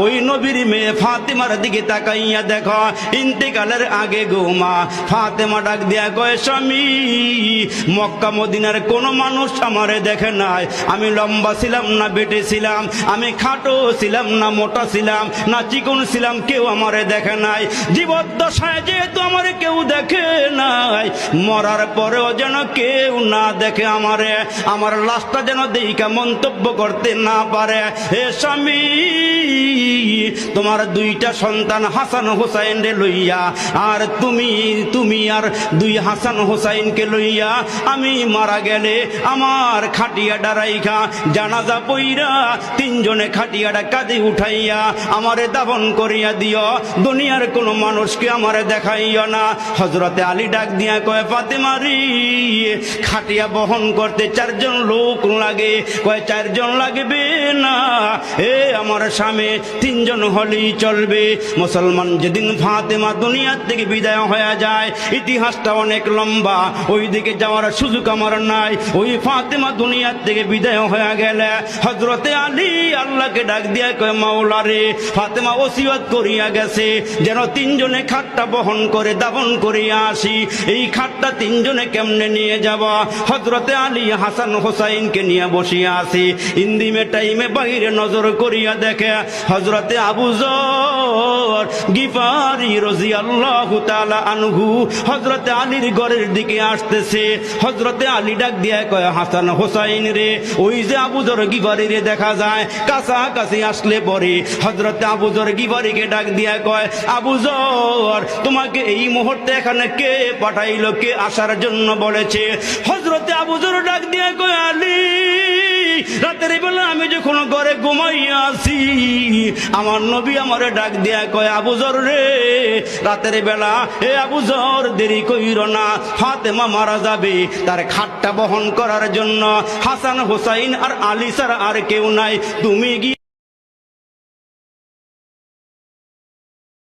ওই নবীর মেয়ে ফাতেমার দিকে তাকাইয়া দেখো, ইন্তেকালের আগে গো মা ফাতেমা ডাক দিয়া কয়, স্বামী মক্কা মদিনার কোন মানুষ আমারে দেখে নাই। আমি লম্বা ছিলাম না বেটে ছিলাম, আমি খাটো ছিলাম না মোটা ছিলাম না চিকন ছিলাম, কেউ আমারে দেখে নাই। জীবদ্দশায় যেহেতু আমারে কেউ দেখে নাই, মরার পরেও যেন কেউ না দেখে আমারে, আমার লাশটা যেন দেইকা মন্তব্য করতে না পারে। হে স্বামী, তোমার দুইটা সন্তান হাসান হোসাইন রে লইয়া আর তুমি আর দুই হাসান হোসাইনকে লইয়া আমি মারা গেলে আমার খাটিয়াটা রাইখা জানাজা পইরা তিনজনে খাটিয়াটা কাঁধে উঠাইয়া আমারে দাফন করিয়া দিও, দুনিয়ার কোন মানুষকে আমারে দেখাইও না। হযরতে আলী ডাক দিয়া কয়, ফাতেমা রে, খাটিয়া বহন করতে 4 জন লোক লাগে। কয় 4 জন লাগবে না, এ আমার স্বামী 3 জন হলেই চলবে। মুসলমান যেদিন ফাতেমা দুনিয়ার থেকে বিদায় হয়ে যায়, ইতিহাসটা অনেক লম্বা, ওই দিকে যাওয়ার সুযোগ আমার নাই। ওই ফাতেমা দুনিয়ার থেকে বিদায় হয়ে গেলে হযরতে আলী আল্লাহকে ডাক দিয়া কয়, মাওলা রে, ফাতেমা ওসিয়ত করিয়া গেছে যেন 3 জনে খাটটা বহন করে দাফন করিয়া আসি। এই খাটটা 3 জনে কেমনে নিয়ে যাব? হযরতে আলী হাসান হোসাইনকে নিয়ে বসিয়া আছে। ইন্দিমে টাইমে বাইরে নজর করিয়া দেখে হযরতে আবু যর গিফারি রাদিয়াল্লাহু তাআলা আনহু হযরতে আলীর ঘরের দিকে আসতেছে। হযরতে আলী ডাক দিয়া কয়, হাসান হোসাইন রে, ওই যে আবু যর গিফারি রে দেখা যায়। কাছাকাছি আসলে পরে হযরতে আবু যর গিফারিকে ডাক দিয়া কয়, আবু যর, তোমাকে এই মুহূর্তে এখানে কে পাঠাইলো, কে আসার জন্য বলেছে? হযরতে আবু যর ডাক দিয়া কয়, আলী, রাতের বেলা আমি যখন ঘরে ঘুমাইয়া আছি, আমার নবী আমারে ডাক দিয়া কয়, আবু যর রে, রাতের বেলা এ আবু যর, দেরি কইরো না, ফাতেমা মারা যাবে, তার খাটটা বহন করার জন্য হাসান হোসাইন আর আলী ছাড়া আর কেউ নাই, তুমি গিয়ে